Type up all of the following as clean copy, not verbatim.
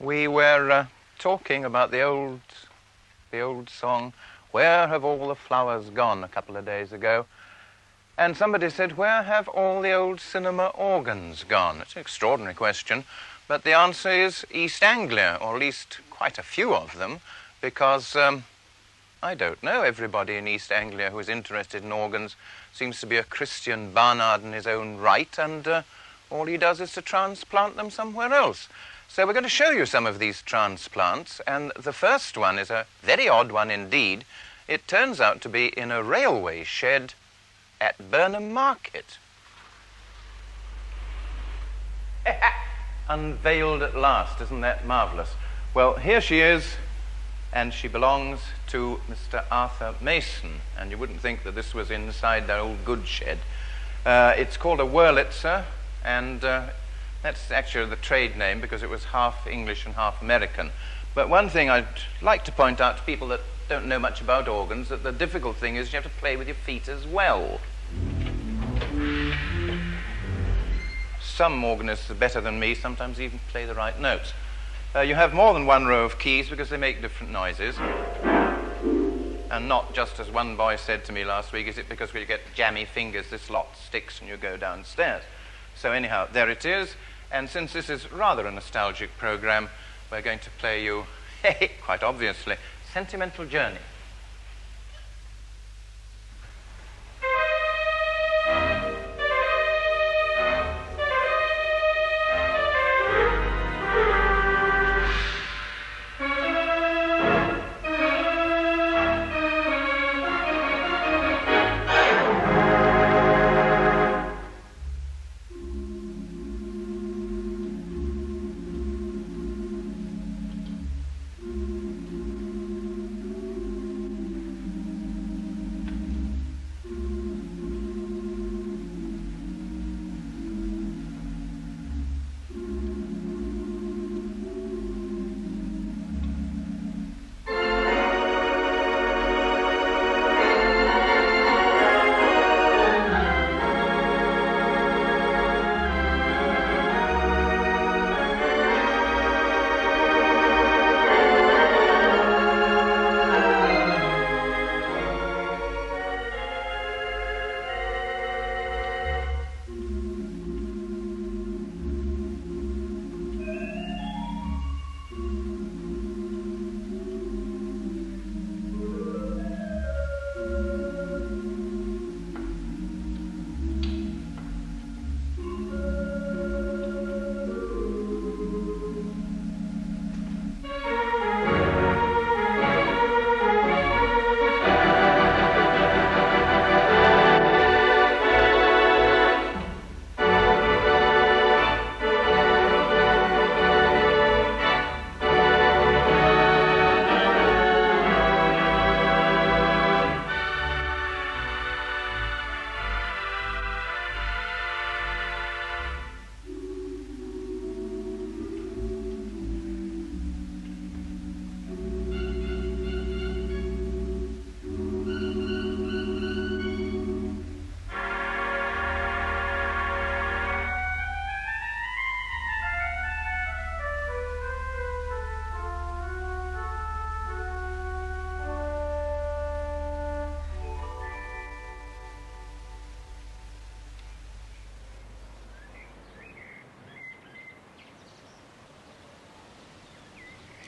We were talking about the old song, "Where Have All the Flowers Gone?" a couple of days ago. And somebody said, where have all the old cinema organs gone? It's an extraordinary question, but the answer is East Anglia, or at least quite a few of them, because I don't know, everybody in East Anglia who is interested in organs seems to be a Christian Barnard in his own right, and all he does is to transplant them somewhere else. So we're going to show you some of these transplants, and the first one is a very odd one indeed. It turns out to be in a railway shed at Burnham Market. Unveiled at last, isn't that marvellous? Well, here she is, and she belongs to Mr. Arthur Mason, and you wouldn't think that this was inside their old goods shed. It's called a Wurlitzer, and that's actually the trade name because it was half English and half American. But one thing I'd like to point out to people that don't know much about organs, that the difficult thing is you have to play with your feet as well. Some organists are better than me, sometimes even play the right notes. You have more than one row of keys because they make different noises. And not just as one boy said to me last week, is it because when you get jammy fingers, this lot sticks and you go downstairs. So anyhow, there it is. And since this is rather a nostalgic program, we're going to play you, quite obviously, Sentimental Journey.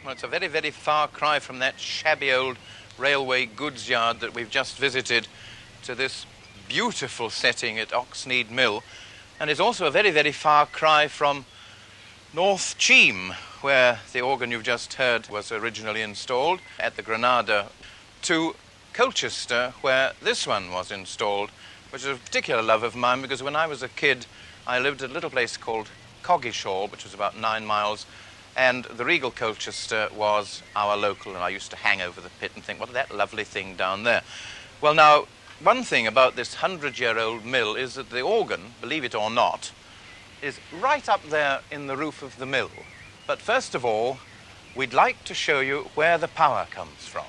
Well, it's a very, very far cry from that shabby old railway goods yard that we've just visited to this beautiful setting at Oxnead Mill. And it's also a very, very far cry from North Cheam, where the organ you've just heard was originally installed at the Granada, to Colchester, where this one was installed, which is a particular love of mine because when I was a kid, I lived at a little place called Colchester, which was about 9 miles, and the Regal Colchester was our local, and I used to hang over the pit and think, what that lovely thing down there. Well, now, one thing about this 100-year-old mill is that the organ, believe it or not, is right up there in the roof of the mill. But first of all, we'd like to show you where the power comes from.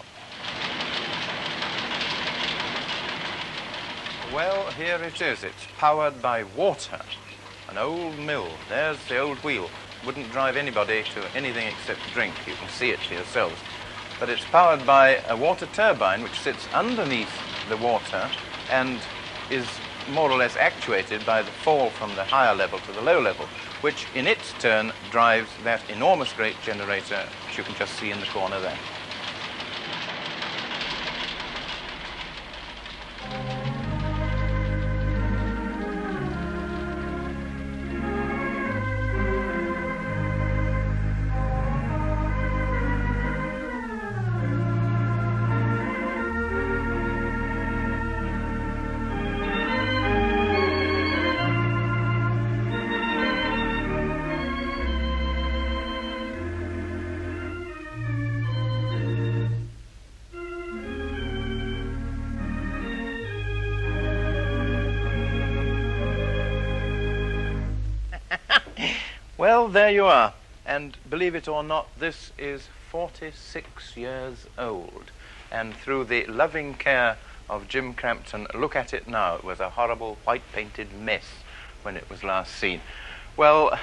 Well, here it is. It's powered by water. An old mill. There's the old wheel. wouldn't drive anybody to anything except drink. You can see it for yourselves. But it's powered by a water turbine which sits underneath the water and is more or less actuated by the fall from the higher level to the low level, which in its turn drives that enormous great generator which you can just see in the corner there. Well, there you are. And believe it or not, this is 46 years old. And through the loving care of Jim Crampton, look at it now. It was a horrible white-painted mess when it was last seen. Well,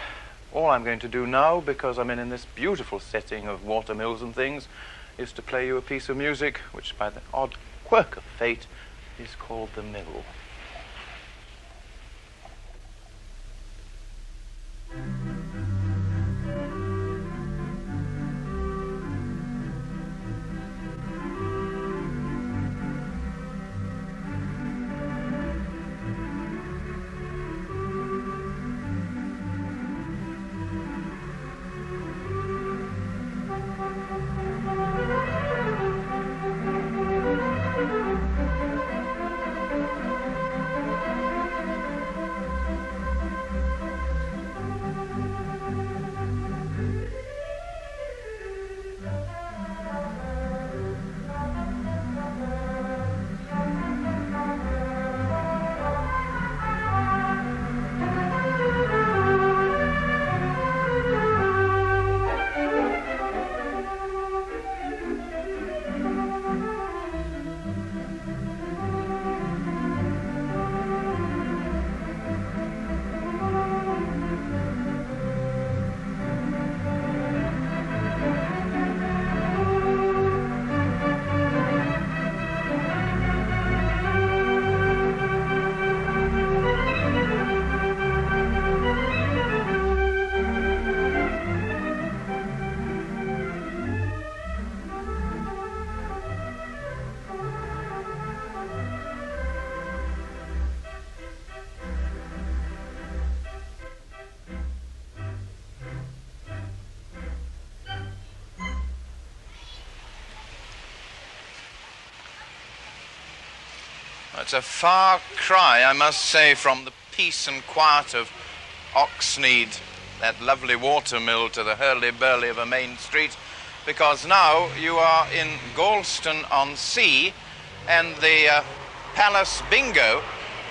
all I'm going to do now, because I'm in this beautiful setting of watermills and things, is to play you a piece of music which, by the odd quirk of fate, is called The Mill. It's a far cry, I must say, from the peace and quiet of Oxnead, that lovely watermill, to the hurly-burly of a main street, because now you are in Gorleston-on-Sea, and the Palace Bingo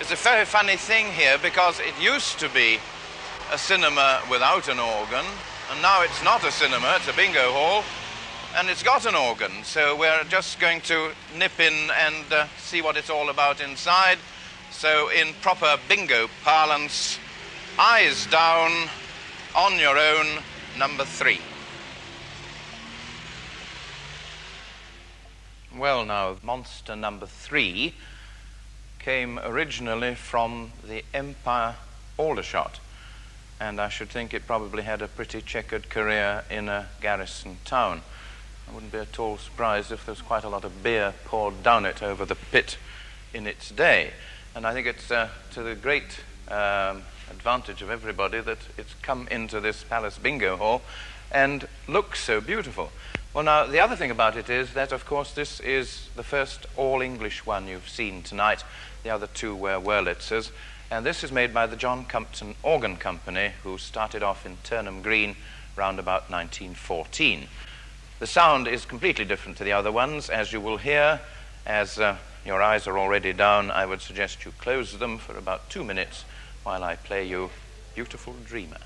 is a very funny thing here, because it used to be a cinema without an organ, and now it's not a cinema, it's a bingo hall, and it's got an organ. So we're just going to nip in and see what it's all about inside. So in proper bingo parlance, eyes down, on your own, number 3. Well now, monster number 3 came originally from the Empire Aldershot, and I should think it probably had a pretty checkered career in a garrison town. I wouldn't be at all surprised if there's quite a lot of beer poured down it over the pit in its day. And I think it's to the great advantage of everybody that it's come into this Palace Bingo Hall and looks so beautiful. Well, now, the other thing about it is that, of course, this is the first all-English one you've seen tonight. The other two were Wurlitzers. And this is made by the John Compton Organ Company, who started off in Turnham Green round about 1914. The sound is completely different to the other ones, as you will hear. As your eyes are already down, I would suggest you close them for about 2 minutes while I play you Beautiful Dreamer.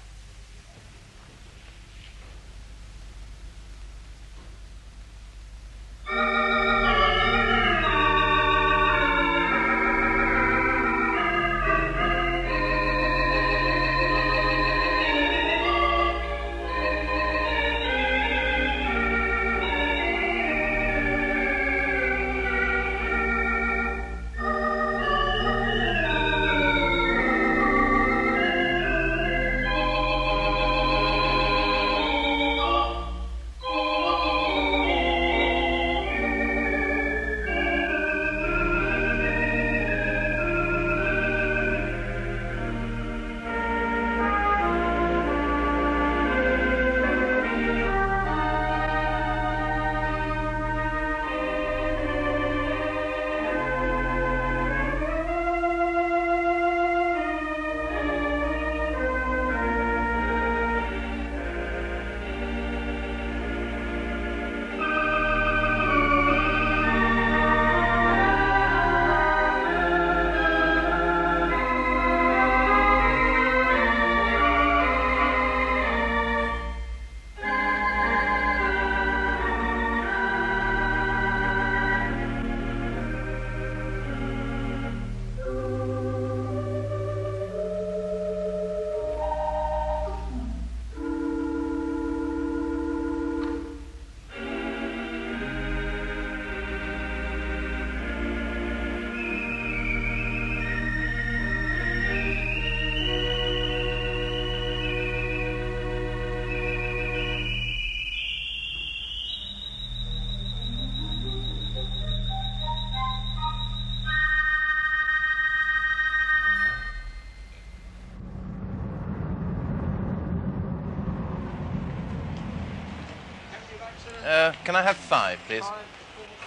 Can I have 5, please?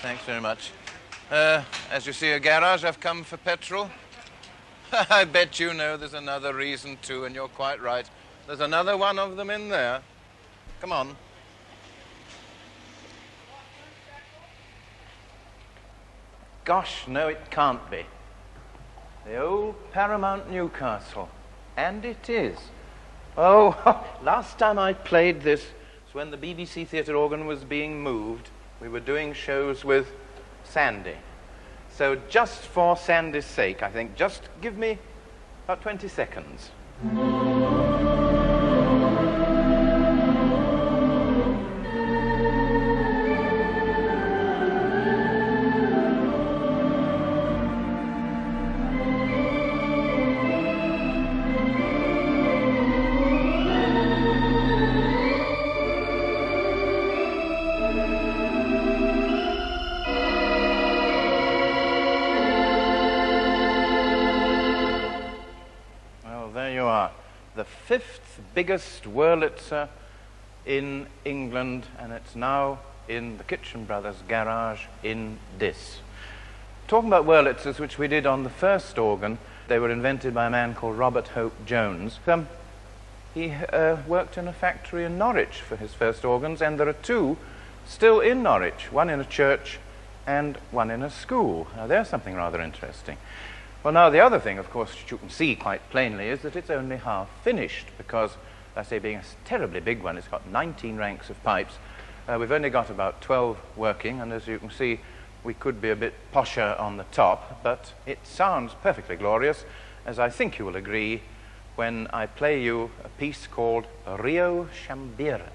Thanks very much. As you see a garage, I've come for petrol. I bet you know there's another reason too, and you're quite right. There's another one of them in there. Come on. Gosh, no, it can't be. The old Paramount Newcastle. And it is. Oh, last time I played this was when the BBC theatre organ was being moved. We were doing shows with Sandy. So just for Sandy's sake, I think, just give me about 20 seconds. The 5th biggest Wurlitzer in England, and it's now in the Kitchen Brothers garage in Diss. Talking about Wurlitzers, which we did on the first organ, they were invented by a man called Robert Hope Jones. He worked in a factory in Norwich for his first organs, and there are 2 still in Norwich, one in a church and one in a school. Now there's something rather interesting. Well, now, the other thing, of course, which you can see quite plainly, is that it's only half finished, because, I say, being a terribly big one, it's got 19 ranks of pipes. We've only got about 12 working, and as you can see, we could be a bit posher on the top, but it sounds perfectly glorious, as I think you will agree, when I play you a piece called Rio Shambira.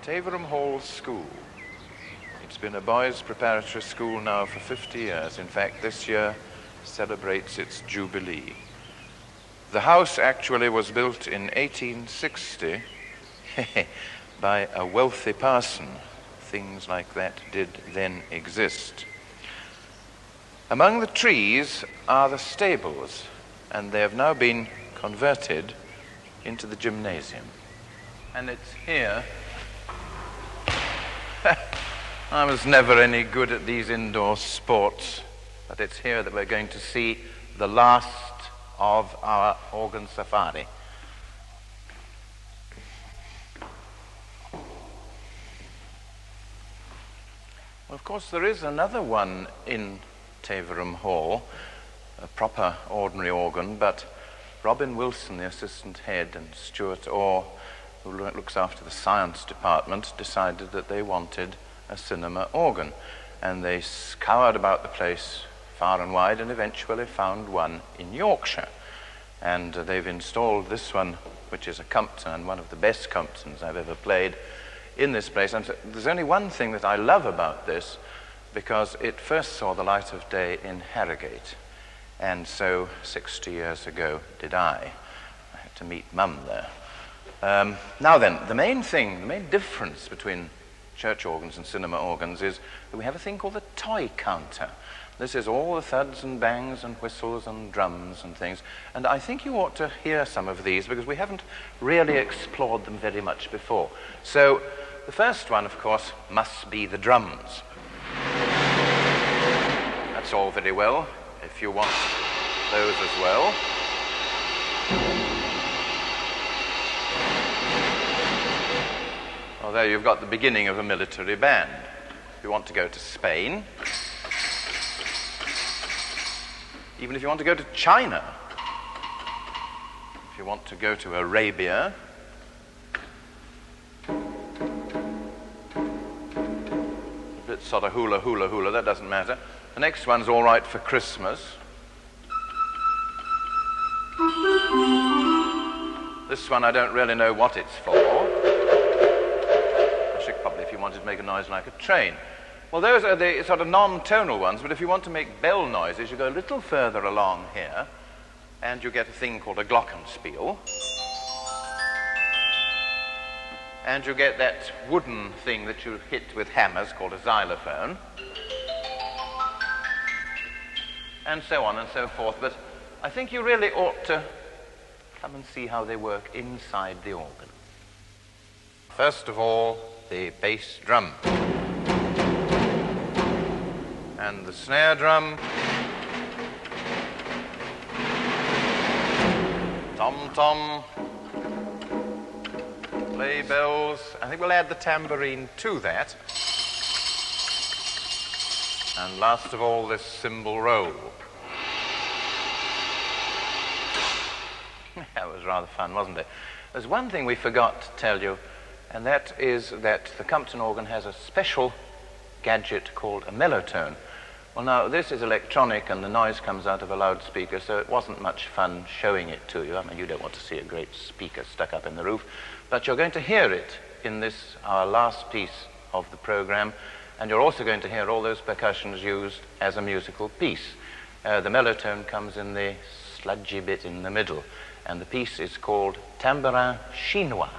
Taverham Hall School. It's been a boys' preparatory school now for 50 years. In fact, this year celebrates its jubilee. The house actually was built in 1860 by a wealthy parson. Things like that did then exist. Among the trees are the stables, and they have now been converted into the gymnasium. And it's here. I was never any good at these indoor sports, but it's here that we're going to see the last of our organ safari. Well, of course, there is another one in Taverham Hall, a proper ordinary organ, but Robin Wilson, the assistant head, and Stuart Orr, who looks after the science department, decided that they wanted a cinema organ. And they scoured about the place far and wide and eventually found one in Yorkshire. And they've installed this one, which is a Compton, and one of the best Comptons I've ever played, in this place. And there's only one thing that I love about this, because it first saw the light of day in Harrogate. And so 60 years ago did I. I had to meet Mum there. Now then, the main difference between church organs and cinema organs is that we have a thing called the toy counter. This is all the thuds and bangs and whistles and drums and things. And I think you ought to hear some of these because we haven't really explored them very much before. So the first one, of course, must be the drums. That's all very well, if you want those as well. Well, there you've got the beginning of a military band. If you want to go to Spain, even if you want to go to China, if you want to go to Arabia, if it's sort of hula, hula, hula, that doesn't matter. The next one's all right for Christmas. This one I don't really know what it's for. Probably if you wanted to make a noise like a train. Well, those are the sort of non-tonal ones, but if you want to make bell noises, you go a little further along here, and you get a thing called a glockenspiel. And you get that wooden thing that you hit with hammers called a xylophone. And so on and so forth. But I think you really ought to come and see how they work inside the organ. First of all, the bass drum and the snare drum, tom-tom, sleigh bells. I think we'll add the tambourine to that. And last of all, this cymbal roll. That was rather fun, wasn't it? There's one thing we forgot to tell you, and that is that the Compton organ has a special gadget called a mellotone. Well, now, this is electronic, and the noise comes out of a loudspeaker, so it wasn't much fun showing it to you. I mean, you don't want to see a great speaker stuck up in the roof, but you're going to hear it in this, our last piece of the program, and you're also going to hear all those percussions used as a musical piece. The mellotone comes in the sludgy bit in the middle, and the piece is called Tambourin Chinois.